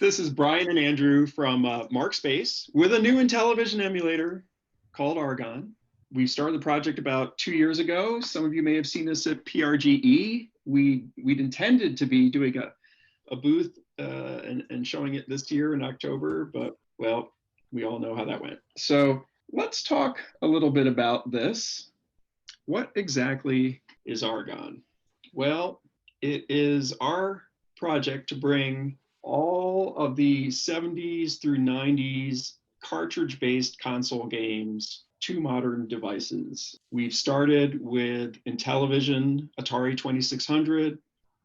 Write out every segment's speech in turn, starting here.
This is Brian and Andrew from MarkSpace with a new Intellivision emulator called Argon. We started the project about 2 years ago. Some of you may have seen us at PRGE. We'd intended to be doing a booth and showing it this year in October, but well, we all know how that went. So let's talk a little bit about this. What exactly is Argon? Well, it is our project to bring all of the 70s through 90s cartridge-based console games to modern devices. We've started with Intellivision, Atari 2600,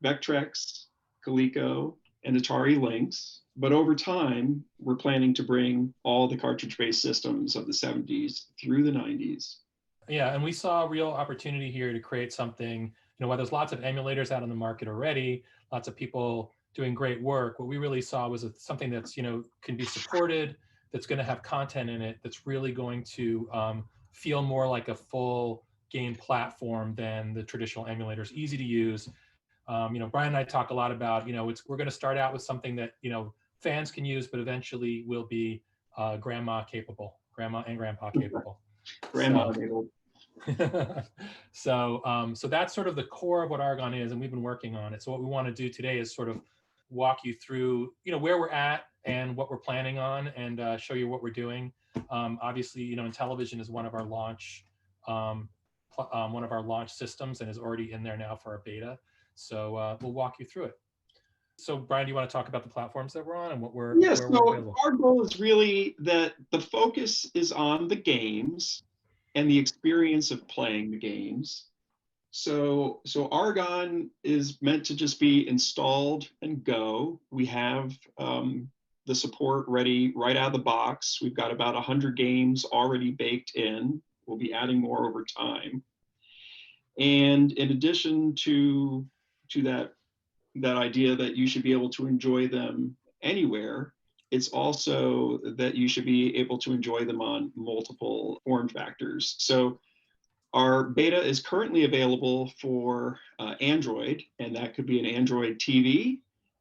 Vectrex, Coleco, and Atari Lynx. But over time, we're planning to bring all the cartridge-based systems of the 70s through the 90s. Yeah, and we saw a real opportunity here to create something, while there's lots of emulators out on the market already, lots of people doing great work, what we really saw was something that's, can be supported, that's going to have content in it, that's really going to feel more like a full game platform than the traditional emulators, easy to use. Brian and I talk a lot about, we're going to start out with something that, fans can use, but eventually will be grandma and grandpa capable. Grandma. So that's sort of the core of what Argon is, and we've been working on it. So what we want to do today is sort of walk you through, where we're at and what we're planning on, and show you what we're doing. Obviously, Intellivision is one of our launch systems, and is already in there now for our beta. So we'll walk you through it. So Brian, do you want to talk about the platforms that we're on and what we're? Yes. So our goal is really that the focus is on the games and the experience of playing the games. So Argon is meant to just be installed and go. We have the support ready right out of the box. We've got about 100 games already baked in. We'll be adding more over time. And in addition to that idea that you should be able to enjoy them anywhere, it's also that you should be able to enjoy them on multiple form factors. So our beta is currently available for Android, and that could be an Android TV,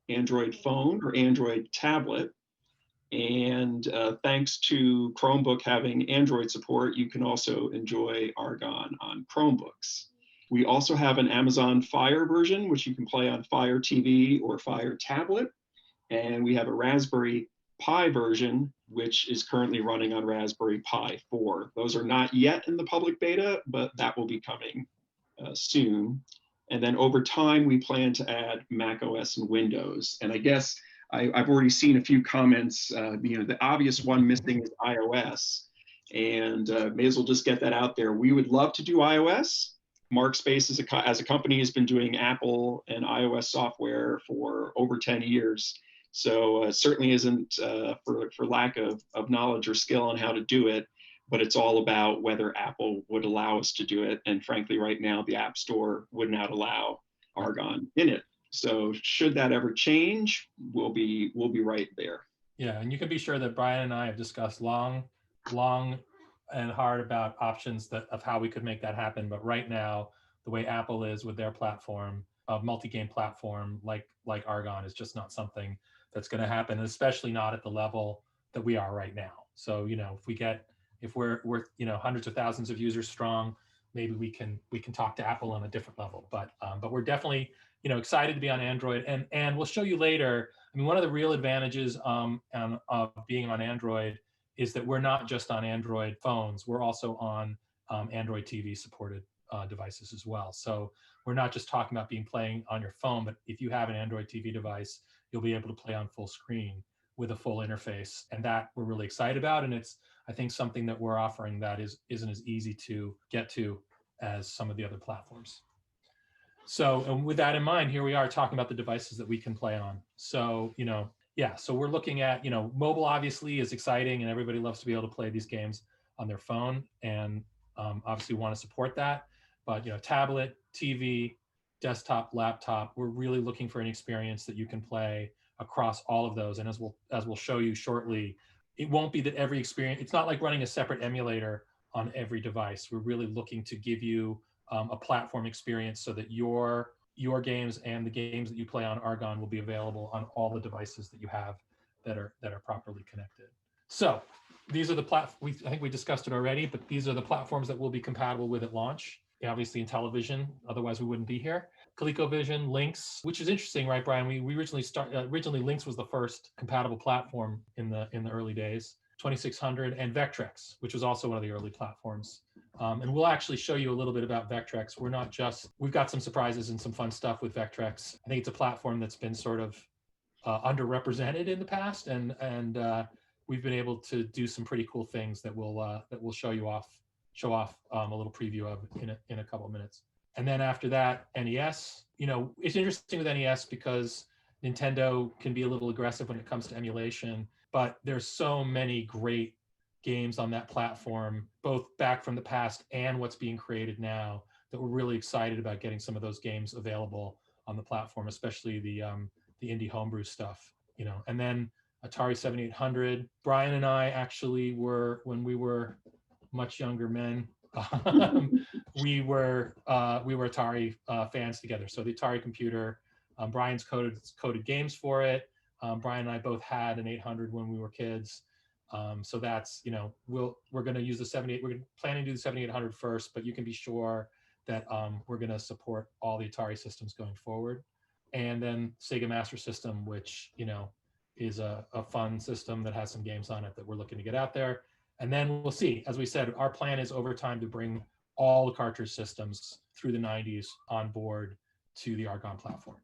Android phone, or Android tablet. And thanks to Chromebook having Android support, you can also enjoy Argon on Chromebooks. We also have an Amazon Fire version, which you can play on Fire TV or Fire tablet. And we have a Raspberry Pi version, which is currently running on Raspberry Pi 4. Those are not yet in the public beta, but that will be coming soon. And then over time, we plan to add Mac OS and Windows. And I guess I've already seen a few comments. The obvious one missing is iOS. And may as well just get that out there. We would love to do iOS. MarkSpace as a company has been doing Apple and iOS software for over 10 years. So it certainly isn't for lack of knowledge or skill on how to do it, but it's all about whether Apple would allow us to do it. And frankly, right now, the App Store would not allow Argon in it. So should that ever change, we'll be right there. Yeah, and you can be sure that Brian and I have discussed long and hard about options of how we could make that happen. But right now, the way Apple is with their platform, a multi-game platform like Argon, is just not something that's going to happen, especially not at the level that we are right now. So, if we're hundreds of thousands of users strong, maybe we can talk to Apple on a different level. But we're definitely excited to be on Android, and we'll show you later. I mean, one of the real advantages of being on Android is that we're not just on Android phones, we're also on Android TV supported devices as well. So we're not just talking about playing on your phone, but if you have an Android TV device, you'll be able to play on full screen with a full interface. And that we're really excited about. And it's, I think, something that we're offering that isn't as easy to get to as some of the other platforms. So, and with that in mind, here we are talking about the devices that we can play on. So, so we're looking at, mobile obviously is exciting, and everybody loves to be able to play these games on their phone, and obviously want to support that. But, tablet, TV, desktop, laptop, we're really looking for an experience that you can play across all of those. And as we'll show you shortly, it won't be that every experience, it's not like running a separate emulator on every device. We're really looking to give you a platform experience so that your games and the games that you play on Argon will be available on all the devices that you have that are properly connected. So these are the I think we discussed it already, but these are the platforms that will be compatible with at launch. Obviously, Intellivision, otherwise we wouldn't be here. ColecoVision, Lynx, which is interesting, right, Brian? We originally Lynx was the first compatible platform in the early days. 2600 and Vectrex, which was also one of the early platforms. And we'll actually show you a little bit about Vectrex. We've got some surprises and some fun stuff with Vectrex. I think it's a platform that's been sort of underrepresented in the past, and we've been able to do some pretty cool things that we'll show off a little preview of in a couple of minutes. And then after that, NES. It's interesting with NES because Nintendo can be a little aggressive when it comes to emulation, but there's so many great games on that platform, both back from the past and what's being created now, that we're really excited about getting some of those games available on the platform, especially the indie homebrew stuff. And then Atari 7800. Brian and I actually when we were much younger men, we were Atari fans together. So the Atari computer, Brian's coded games for it. Brian and I both had an 800 when we were kids. So that's, we're going to use the 78. We're planning to do the 7800 first, but you can be sure that we're going to support all the Atari systems going forward. And then Sega Master System, which, is a fun system that has some games on it that we're looking to get out there. And then we'll see. As we said, our plan is over time to bring all the cartridge systems through the 90s on board to the Argon platform.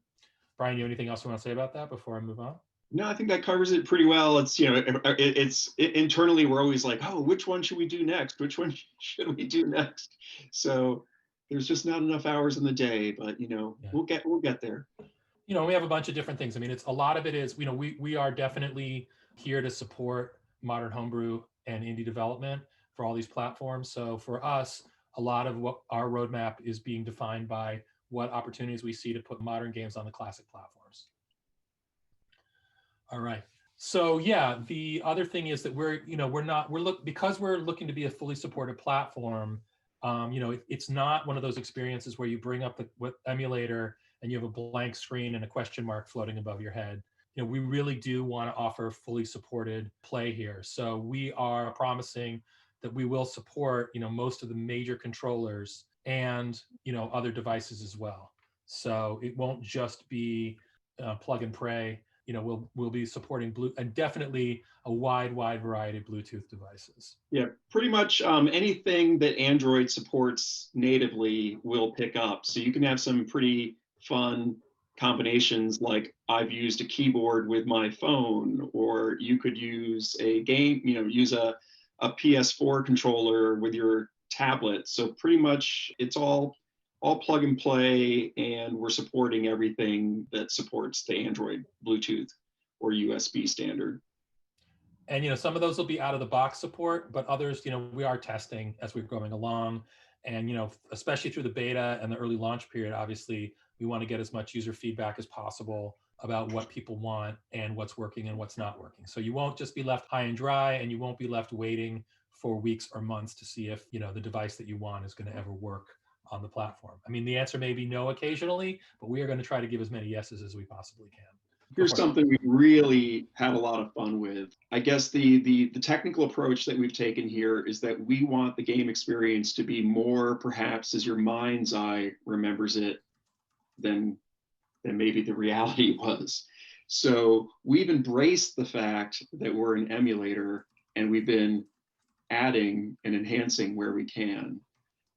Brian, you have anything else you want to say about that before I move on? No, I think that covers it pretty well. It's, internally we're always like, oh, which one should we do next? Which one should we do next? So there's just not enough hours in the day, but we'll get there. We have a bunch of different things. I mean, a lot of it is, we are definitely here to support modern homebrew and indie development for all these platforms. So for us, a lot of what our roadmap is being defined by what opportunities we see to put modern games on the classic platforms. All right. So yeah, the other thing is that because we're looking to be a fully supported platform. It's not one of those experiences where you bring up the emulator and you have a blank screen and a question mark floating above your head. We really do want to offer fully supported play here. So we are promising that we will support, most of the major controllers and, other devices as well. So it won't just be plug and pray. We'll be supporting and definitely a wide variety of Bluetooth devices. Yeah, pretty much anything that Android supports natively will pick up. So you can have some pretty fun combinations, like I've used a keyboard with my phone, or you could use a game, use a PS4 controller with your tablet. So pretty much it's all plug and play, and we're supporting everything that supports the Android Bluetooth or USB standard. And some of those will be out of the box support, but others, we are testing as we're going along. And especially through the beta and the early launch period, obviously we want to get as much user feedback as possible about what people want and what's working and what's not working. So you won't just be left high and dry, and you won't be left waiting for weeks or months to see if the device that you want is going to ever work on the platform. I mean, the answer may be no occasionally, but we are going to try to give as many yeses as we possibly can. Here's something we really had a lot of fun with. I guess the technical approach that we've taken here is that we want the game experience to be more, perhaps, as your mind's eye remembers it, than maybe the reality was. So we've embraced the fact that we're an emulator, and we've been adding and enhancing where we can.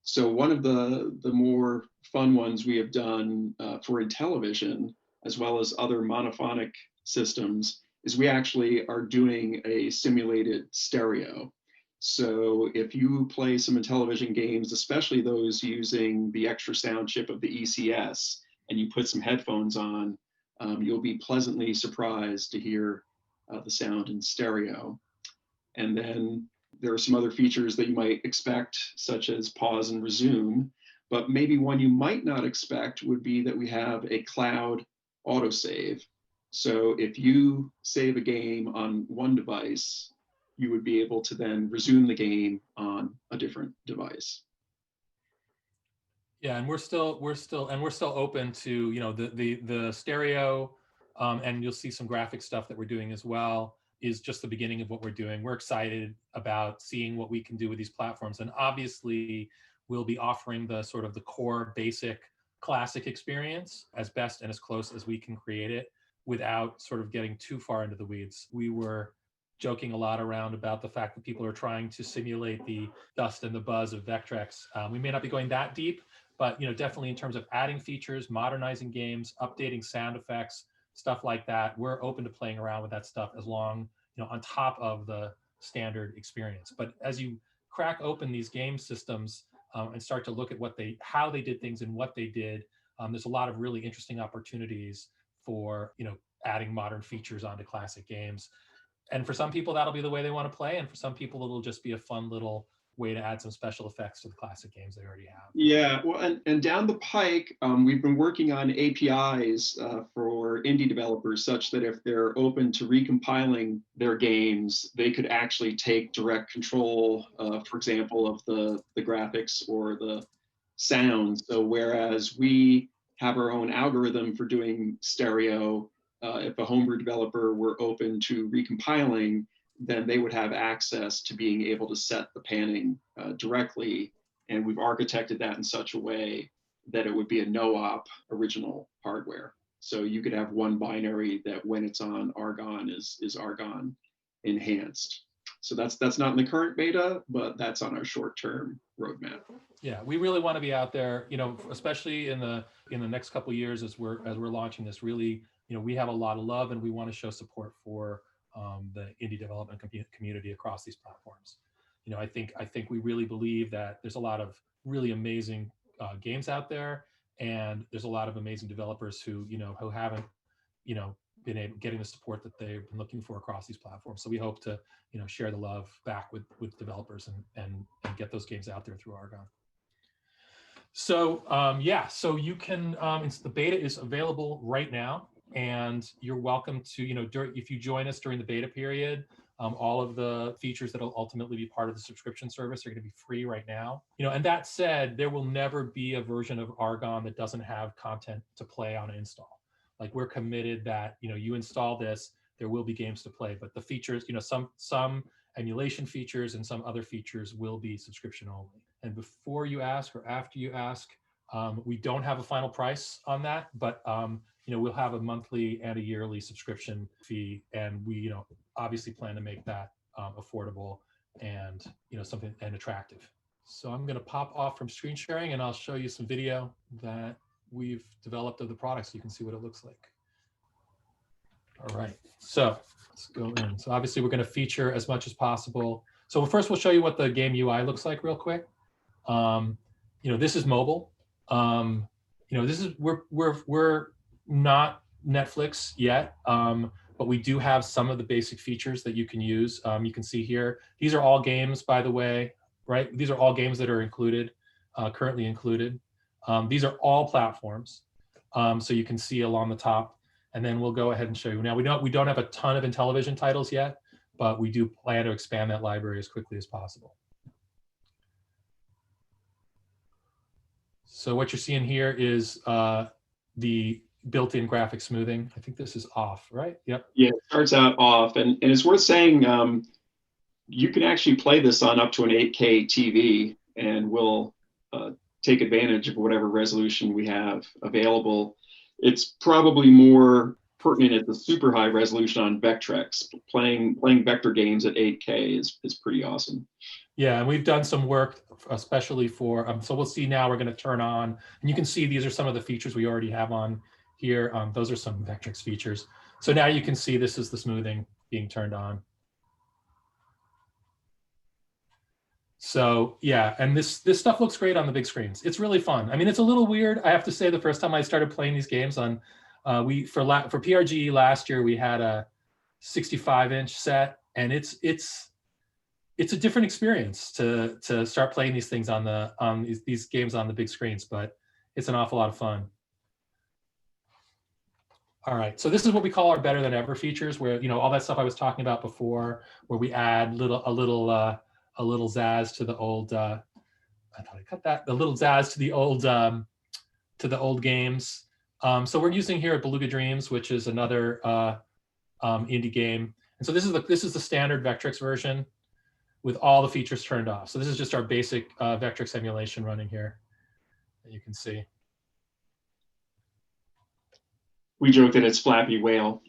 So one of the more fun ones we have done for Intellivision, as well as other monophonic systems, is we actually are doing a simulated stereo. So if you play some Intellivision games, especially those using the extra sound chip of the ECS, and you put some headphones on, you'll be pleasantly surprised to hear the sound in stereo. And then there are some other features that you might expect, such as pause and resume, but maybe one you might not expect would be that we have a cloud autosave. So if you save a game on one device, you would be able to then resume the game on a different device. Yeah, and we're still open to the stereo and you'll see some graphic stuff that we're doing as well, is just the beginning of what we're doing. We're excited about seeing what we can do with these platforms. And obviously, we'll be offering the sort of the core basic classic experience as best and as close as we can create it without sort of getting too far into the weeds. We were joking a lot around about the fact that people are trying to simulate the dust and the buzz of Vectrex. We may not be going that deep, but definitely in terms of adding features, modernizing games, updating sound effects, stuff like that, we're open to playing around with that stuff as long, on top of the standard experience. But as you crack open these game systems and start to look at how they did things and what they did, there's a lot of really interesting opportunities for, adding modern features onto classic games. And for some people, that'll be the way they want to play. And for some people, it'll just be a fun little way to add some special effects to the classic games they already have. Yeah, well, and down the pike, we've been working on APIs for indie developers such that if they're open to recompiling their games, they could actually take direct control, for example, of the graphics or the sound. So whereas we have our own algorithm for doing stereo, if a homebrew developer were open to recompiling, then they would have access to being able to set the panning directly. And we've architected that in such a way that it would be a no-op original hardware. So you could have one binary that when it's on Argon is Argon enhanced. So that's not in the current beta, but that's on our short-term roadmap. Yeah, we really want to be out there, especially in the next couple of years as we're launching this. Really, we have a lot of love, and we want to show support for the indie development community across these platforms. I think we really believe that there's a lot of really amazing games out there, and there's a lot of amazing developers who haven't been getting the support that they've been looking for across these platforms. So we hope to share the love back with developers and get those games out there through Argon. So so you can the beta is available right now, and you're welcome to if you join us during the beta period. All of the features that will ultimately be part of the subscription service are going to be free right now. And that said, there will never be a version of Argon that doesn't have content to play on an install. Like, we're committed that you install this, there will be games to play, but the features, some emulation features and some other features will be subscription only. And before you ask or after you ask, we don't have a final price on that, but we'll have a monthly and a yearly subscription fee, and we obviously plan to make that affordable and something and attractive. So I'm going to pop off from screen sharing, and I'll show you some video that we've developed of the product so you can see what it looks like. All right, so let's go in. So obviously we're going to feature as much as possible. So first we'll show you what the game UI looks like real quick. This is mobile. This is we're not Netflix yet, but we do have some of the basic features that you can use. You can see here, these are all games, by the way, right? These are all games that are included, currently included. These are all platforms, so you can see along the top, and then we'll go ahead and show you. Now, we don't have a ton of Intellivision titles yet, but we do plan to expand that library as quickly as possible. So what you're seeing here is the built-in graphic smoothing. I think this is off, right? Yep. Yeah, it starts out off, and it's worth saying you can actually play this on up to an 8K TV, and we'll take advantage of whatever resolution we have available. It's probably more pertinent at the super high resolution on Vectrex. Playing vector games at 8K is pretty awesome. Yeah, and we've done some work especially for, so we'll see now, we're going to turn on, and you can see these are some of the features we already have on here. Those are some Vectrex features. So now you can see this is the smoothing being turned on. So yeah, and this stuff looks great on the big screens. It's really fun. I mean, it's a little weird, I have to say. The first time I started playing these games on, for PRGE last year, we had a 65-inch set, and it's a different experience to start playing these things on these games on the big screens, but it's an awful lot of fun. All right, so this is what we call our better than ever features, where all that stuff I was talking about before, where we add a little zazz to the old. I thought I cut that. The little zazz to the old games. So we're using here Beluga Dreams, which is another indie game. And so this is the standard Vectrix version with all the features turned off. So this is just our basic Vectrix emulation running here that you can see. We joke that it's Flappy Whale.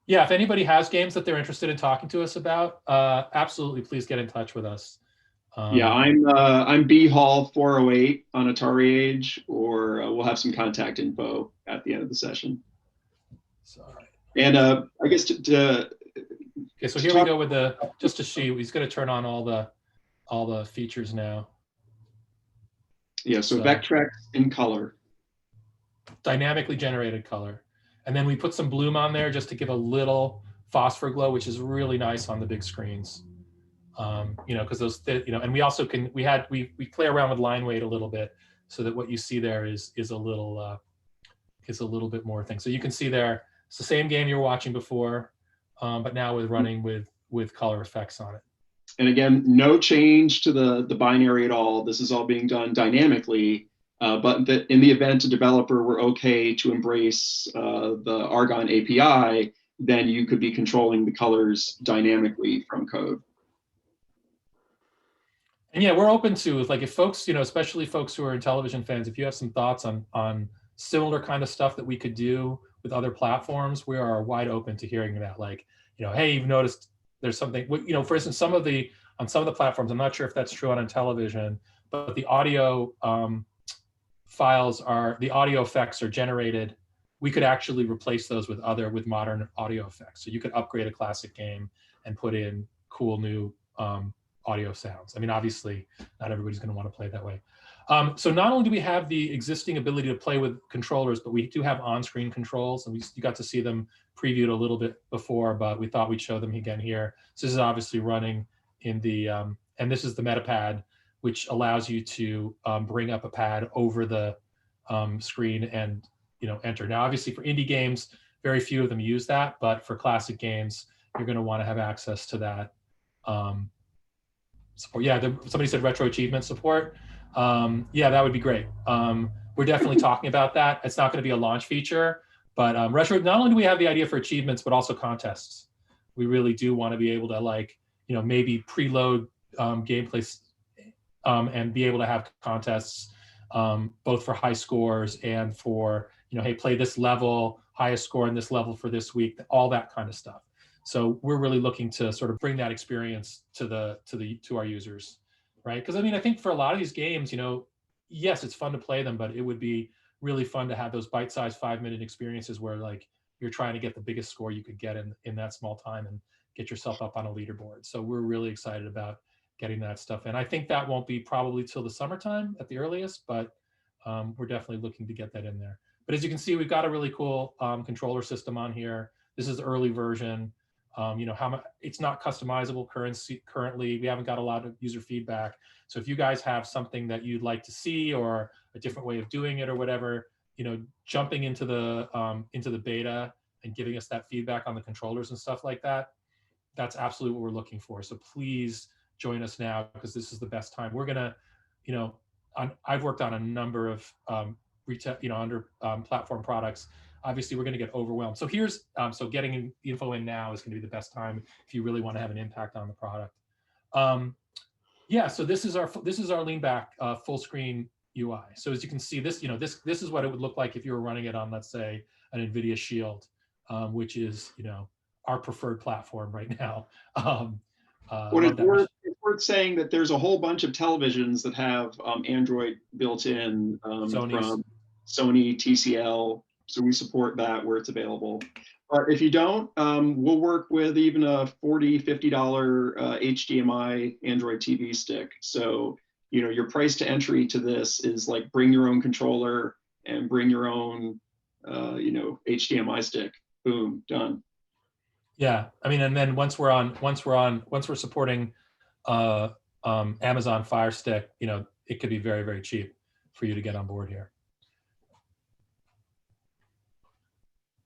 Yeah, if anybody has games that they're interested in talking to us about, absolutely, please get in touch with us. Yeah, I'm B Hall 408 on Atari Age, or we'll have some contact info at the end of the session. Sorry. And I guess okay, so here we go with just to see. He's going to turn on all the features now. Yeah, so Vectrex in color, dynamically generated color, and then we put some bloom on there just to give a little phosphor glow, which is really nice on the big screens. Because those, and we also can we play around with line weight a little bit so that what you see there is a little bit more thing. So you can see there it's the same game you were watching before, but now with running with color effects on it. And again, no change to the binary at all. This is all being done dynamically. But in the event a developer were okay to embrace the Argon API, then you could be controlling the colors dynamically from code. And yeah, we're open to, like, if folks, especially folks who are Intellivision fans, if you have some thoughts on similar kind of stuff that we could do with other platforms, we are wide open to hearing that. Like, hey, you've noticed there's something, for instance, on some of the platforms, I'm not sure if that's true on Intellivision, but the audio the audio effects are generated. We could actually replace those with modern audio effects. So you could upgrade a classic game and put in cool new audio sounds. I mean, obviously, not everybody's going to want to play that way. So not only do we have the existing ability to play with controllers, but we do have on-screen controls, and you got to see them previewed a little bit before, but we thought we'd show them again here. So this is obviously running in the, and this is the MetaPad, which allows you to bring up a pad over the screen and enter. Now, obviously, for indie games, very few of them use that, but for classic games, you're going to want to have access to that support. Yeah, somebody said retro achievement support. Yeah, that would be great. We're definitely talking about that. It's not going to be a launch feature, but retro. Not only do we have the idea for achievements, but also contests. We really do want to be able to maybe preload gameplay and be able to have contests both for high scores and for hey, play this level, highest score in this level for this week, all that kind of stuff. So we're really looking to sort of bring that experience to our users, right? Because I think for a lot of these games, yes, it's fun to play them, but it would be really fun to have those bite-sized 5-minute experiences where you're trying to get the biggest score you could get in that small time and get yourself up on a leaderboard. So we're really excited about getting that stuff in. I think that won't be probably till the summertime at the earliest, but we're definitely looking to get that in there. But as you can see, we've got a really cool controller system on here. This is the early version. It's not customizable currently. We haven't got a lot of user feedback. So if you guys have something that you'd like to see or a different way of doing it or whatever, jumping into the beta and giving us that feedback on the controllers and stuff like that, that's absolutely what we're looking for. So please join us now, because this is the best time. We're gonna, I've worked on a number of retail, under platform products. Obviously, we're going to get overwhelmed. So here's, so getting the info in now is going to be the best time if you really want to have an impact on the product. Yeah, so this is our lean back full screen UI. So as you can see, this is what it would look like if you were running it on, let's say, an NVIDIA Shield, which is our preferred platform right now. It's worth saying that there's a whole bunch of televisions that have Android built in from Sony, TCL. So we support that where it's available. But if you don't, we'll work with even a $40, $50 HDMI Android TV stick. So, your price to entry to this is like bring your own controller and bring your own, HDMI stick. Boom, done. Yeah, and then once we're supporting Amazon Fire Stick, it could be very, very cheap for you to get on board here.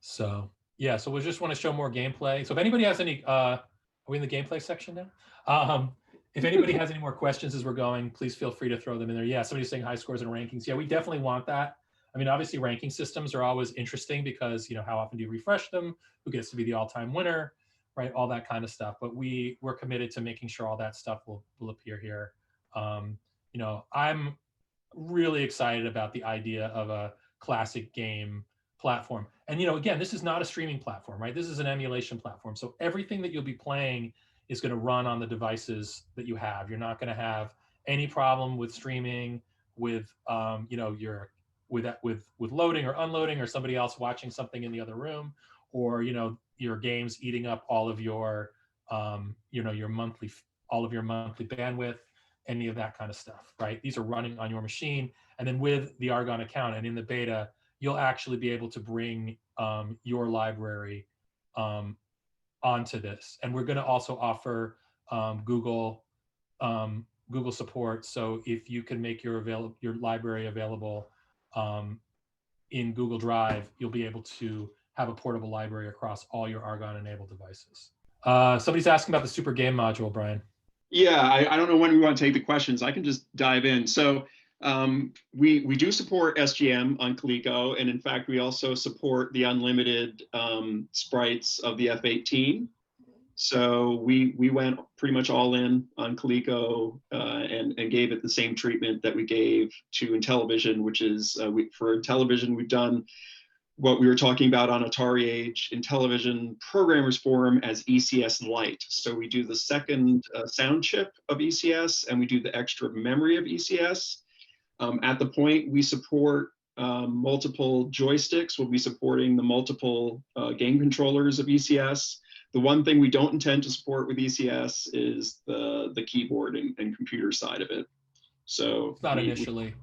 So yeah, so we just want to show more gameplay. So if anybody has any, are we in the gameplay section now? if anybody has any more questions as we're going, please feel free to throw them in there. Yeah, somebody's saying high scores and rankings. Yeah, we definitely want that. I mean, obviously ranking systems are always interesting because, how often do you refresh them? Who gets to be the all-time winner, right? All that kind of stuff. But we're committed to making sure all that stuff will appear here. I'm really excited about the idea of a classic game platform. And, again, this is not a streaming platform, right? This is an emulation platform. So everything that you'll be playing is going to run on the devices that you have. You're not going to have any problem with streaming, with with loading or unloading, or somebody else watching something in the other room, or your games eating up all of your your monthly bandwidth, any of that kind of stuff, right? These are running on your machine, and then with the Argon account and in the beta, you'll actually be able to bring your library onto this. And we're going to also offer Google support. So if you can make your library available in Google Drive, you'll be able to have a portable library across all your Argon-enabled devices. Somebody's asking about the Super Game module, Brian. Yeah, I don't know when we want to take the questions. I can just dive in. So we do support SGM on Coleco, and in fact, we also support the unlimited sprites of the F-18. So we went pretty much all in on Coleco and gave it the same treatment that we gave to Intellivision, which is for Intellivision, we've done what we were talking about on Atari Age Intellivision Programmers Forum as ECS Lite. So we do the second sound chip of ECS, and we do the extra memory of ECS. At the point we support multiple joysticks, we'll be supporting the multiple game controllers of ECS. The one thing we don't intend to support with ECS is the keyboard and computer side of it. So not initially.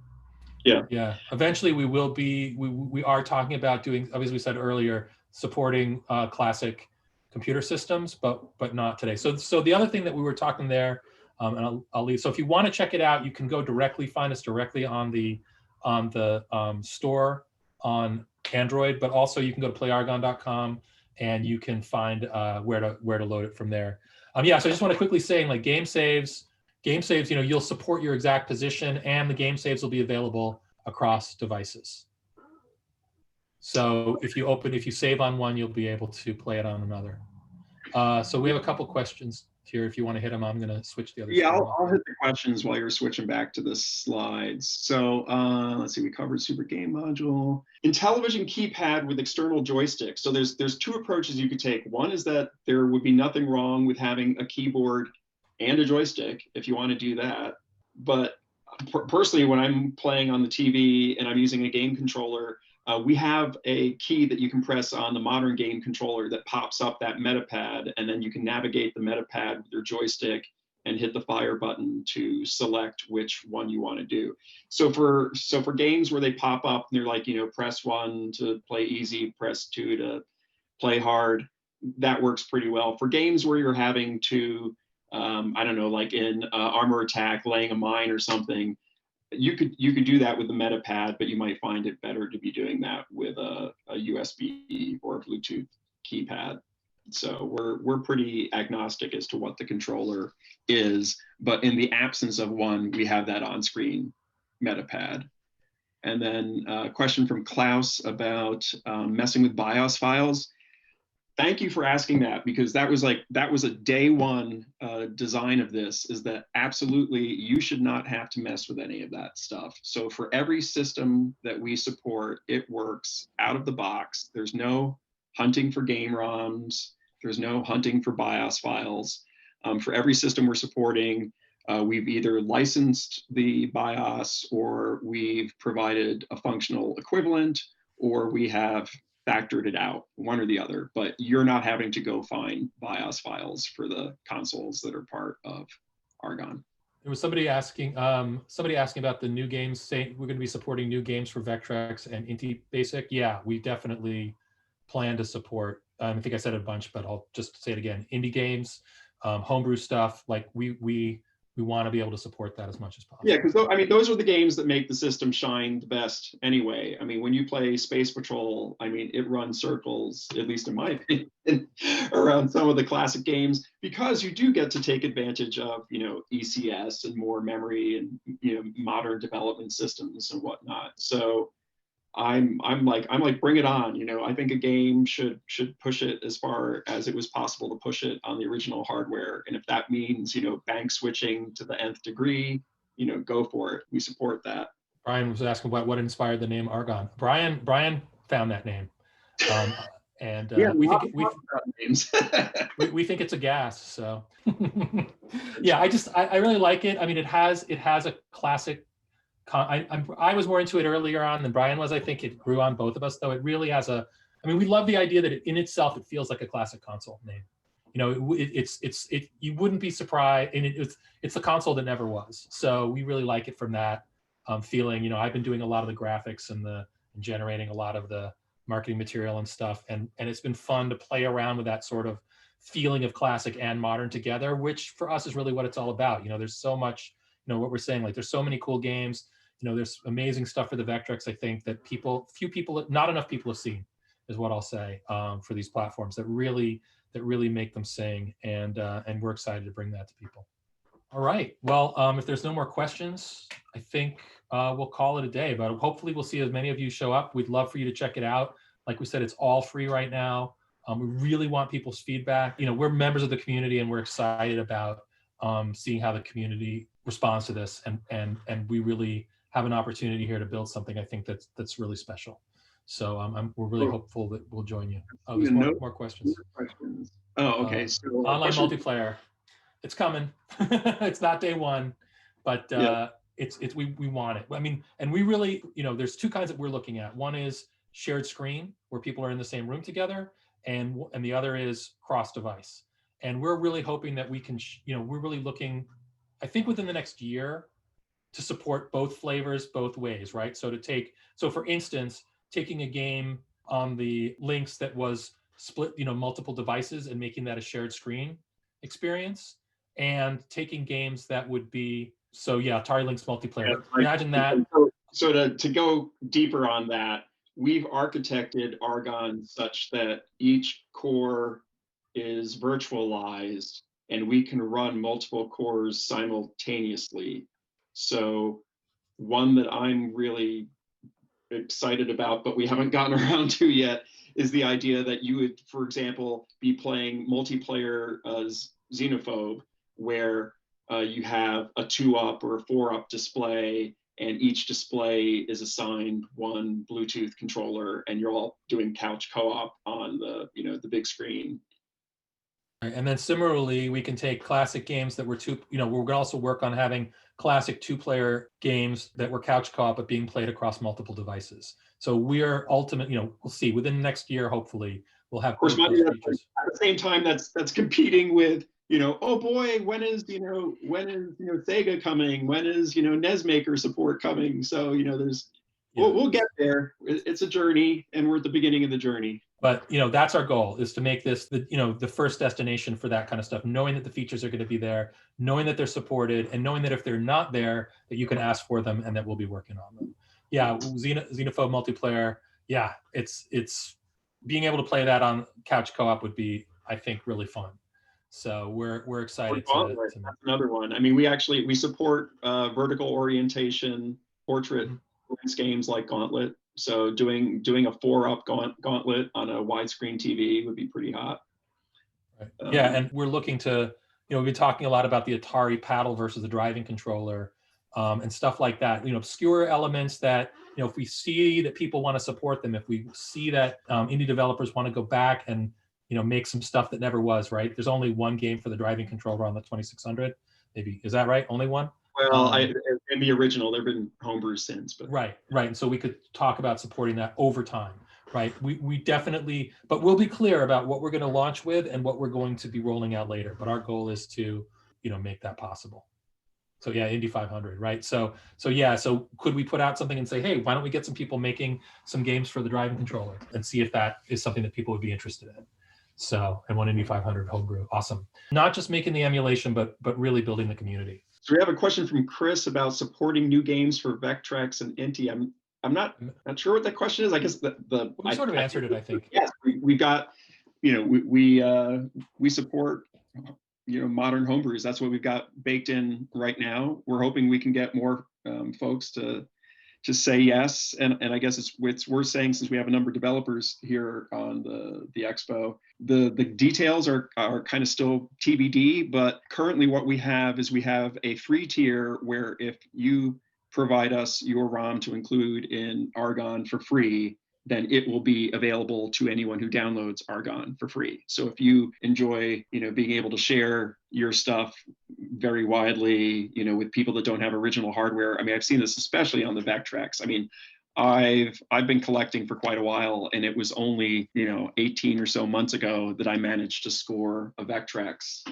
Yeah. Eventually we will be, we are talking about doing, as we said earlier, supporting classic computer systems, but not today. So the other thing that we were talking there, and I'll leave. So if you want to check it out, you can go find us directly on the store on Android, but also you can go to playargon.com and you can find where to load it from there. So I just want to quickly say, like game saves, you'll support your exact position, and the game saves will be available across devices. So if you save on one, you'll be able to play it on another. So we have a couple questions here. If you want to hit them, I'm going to switch the other. Yeah, I'll hit the questions while you're switching back to the slides. So let's see, we covered Super Game Module. Intellivision keypad with external joysticks. So there's two approaches you could take. One is that there would be nothing wrong with having a keyboard and a joystick if you want to do that. But personally, when I'm playing on the TV and I'm using a game controller, we have a key that you can press on the modern game controller that pops up that metapad, and then you can navigate the metapad with your joystick and hit the fire button to select which one you want to do. So for games where they pop up and they're like, press 1 to play easy, press 2 to play hard, that works pretty well. For games where you're having to, I don't know, like in Armor Attack, laying a mine or something, you could do that with the metapad, but you might find it better to be doing that with a USB or a Bluetooth keypad. So we're pretty agnostic as to what the controller is, but in the absence of one, we have that on-screen metapad. And then a question from Klaus about messing with BIOS files. Thank you for asking that, because that was a day one design of this, is that absolutely you should not have to mess with any of that stuff. So for every system that we support, it works out of the box. There's no hunting for game ROMs. There's no hunting for BIOS files. For every system we're supporting, we've either licensed the BIOS, or we've provided a functional equivalent, or we have factored it out, one or the other, but you're not having to go find BIOS files for the consoles that are part of Argon. There was somebody asking about the new games. Say we're going to be supporting new games for Vectrex and Inti Basic. Yeah, we definitely plan to support. I think I said it a bunch, but I'll just say it again. Indie games, homebrew stuff. Like we we want to be able to support that as much as possible. Yeah, because I mean, those are the games that make the system shine the best anyway. I mean, when you play Space Patrol, I mean, it runs circles, at least in my opinion, around some of the classic games, because you do get to take advantage of, ECS and more memory and, modern development systems and whatnot. So I'm like, bring it on. I think a game should push it as far as it was possible to push it on the original hardware. And if that means, bank switching to the nth degree, go for it. We support that. Brian was asking what inspired the name Argon. Brian found that name. And yeah, we think we think it's a gas. So yeah, I really like it. I mean, it has a classic. I was more into it earlier on than Brian was. I think it grew on both of us, though. It really has we love the idea that in itself, it feels like a classic console name. You wouldn't be surprised, and it's the console that never was. So we really like it from that feeling. I've been doing a lot of the graphics and generating a lot of the marketing material and stuff, and it's been fun to play around with that sort of feeling of classic and modern together, which for us is really what it's all about. There's so much, what we're saying, like there's so many cool games. There's amazing stuff for the Vectrex, I think, that not enough people have seen, is what I'll say, for these platforms that really make them sing, and we're excited to bring that to people. All right. Well, if there's no more questions, I think we'll call it a day. But hopefully we'll see as many of you show up. We'd love for you to check it out. Like we said, it's all free right now. We really want people's feedback. We're members of the community, and we're excited about seeing how the community responds to this, and we really have an opportunity here to build something, I think, that's really special. So we're really hopeful that we'll join you. Oh, there's more questions. Oh, okay. So online multiplayer, it's coming. It's not day one, but we want it. I mean, and we really, there's two kinds that we're looking at. One is shared screen, where people are in the same room together, and the other is cross device. And we're really hoping that we can, we're really looking, I think, within the next year, to support both flavors both ways, right? So for instance, taking a game on the links that was split, multiple devices, and making that a shared screen experience, and taking games that would be, Atari Lynx multiplayer. Yeah, imagine that. So to go deeper on that, we've architected Argon such that each core is virtualized, and we can run multiple cores simultaneously. So one that I'm really excited about, but we haven't gotten around to yet, is the idea that you would, for example, be playing multiplayer Xenophobe, where you have a 2-up or a 4-up display, and each display is assigned one Bluetooth controller, and you're all doing couch co-op on the big screen. And then similarly, we can take classic games that were we're going to also work on having classic 2-player games that were couch co-op, but being played across multiple devices. So we're we'll see within the next year, hopefully we'll have. Of course, at the same time, that's competing with, oh boy, when is Sega coming? When is NES support coming? So there's we'll get there. It's a journey, and we're at the beginning of the journey. But that's our goal, is to make this the first destination for that kind of stuff, knowing that the features are going to be there, knowing that they're supported, and knowing that if they're not there, that you can ask for them, and that we'll be working on them. Yeah, Xenophobe multiplayer. Yeah, it's being able to play that on couch co-op would be, I think, really fun. So we're excited to that's another one. I mean, we support vertical orientation portrait games like Gauntlet. So doing a 4-up Gauntlet on a widescreen TV would be pretty hot. Right. Yeah, and we're looking to, we've been talking a lot about the Atari paddle versus the driving controller, and stuff like that. Obscure elements that, if we see that people want to support them, if we see that indie developers want to go back and make some stuff that never was, right? There's only one game for the driving controller on the 2600. Maybe, is that right? Only one? Well, in the original, there've been homebrews since, but right. And so we could talk about supporting that over time, right? We definitely, but we'll be clear about what we're going to launch with and what we're going to be rolling out later. But our goal is to, make that possible. So yeah, Indy 500, right? So could we put out something and say, hey, why don't we get some people making some games for the driving controller, and see if that is something that people would be interested in? So, and one Indy 500 homebrew, awesome. Not just making the emulation, but really building the community. So we have a question from Chris about supporting new games for Vectrex and Inti. I'm not sure what that question is. I guess We sort of answered it, I think. Yes, we got, we support, modern homebrews. That's what we've got baked in right now. We're hoping we can get more folks to say yes. And I guess it's worth saying, since we have a number of developers here on the Expo, the details are kind of still TBD, but currently what we have is we have a free tier where if you provide us your ROM to include in Argon for free, then it will be available to anyone who downloads Argon for free. So if you enjoy, being able to share your stuff very widely, with people that don't have original hardware. I mean, I've seen this especially on the Vectrex. I mean, I've been collecting for quite a while, and it was only, 18 or so months ago that I managed to score a Vectrex.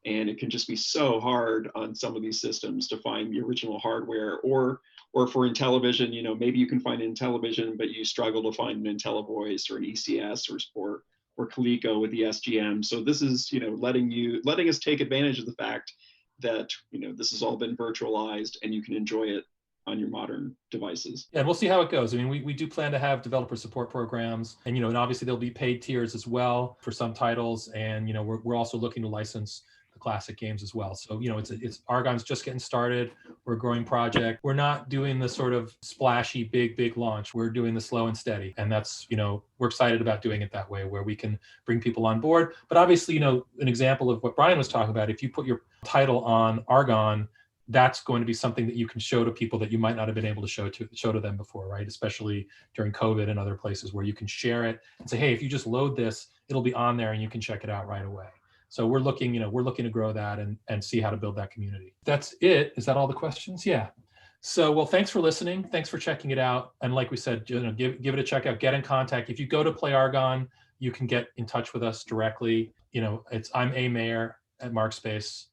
And it can just be so hard on some of these systems to find the original hardware, or for Intellivision, maybe you can find Intellivision, but you struggle to find an IntelliVoice or an ECS or Coleco with the SGM. So this is, letting us take advantage of the fact that, this has all been virtualized and you can enjoy it on your modern devices. Yeah, and we'll see how it goes. I mean, we do plan to have developer support programs, and and obviously there'll be paid tiers as well for some titles, and we're also looking to license the classic games as well. So it's Argon's just getting started. We're a growing project. We're not doing the sort of splashy big launch. We're doing the slow and steady, and that's we're excited about doing it that way, where we can bring people on board. But obviously, an example of what Brian was talking about, if you put your title on Argon, that's going to be something that you can show to people that you might not have been able to show to them before, right? Especially during COVID and other places where you can share it and say, hey, if you just load this, it'll be on there and you can check it out right away. So we're looking to grow that and see how to build that community. That's it. Is that all the questions? Yeah. So, well, thanks for listening. Thanks for checking it out. And like we said, give it a check out, get in contact. If you go to Play Argon, you can get in touch with us directly. I'm A. Mayer at Markspace.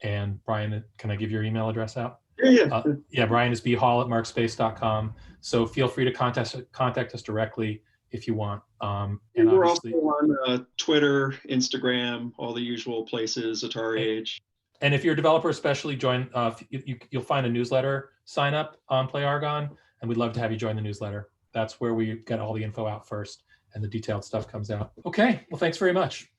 And Brian, can I give your email address out? Yeah. Brian is bhall@markspace.com. So feel free to contact us directly if you want. And we're also on Twitter, Instagram, all the usual places, Atari Age. And if you're a developer, especially join, you'll find a newsletter sign up on Play Argon, and we'd love to have you join the newsletter. That's where we get all the info out first, and the detailed stuff comes out. Okay, well, thanks very much.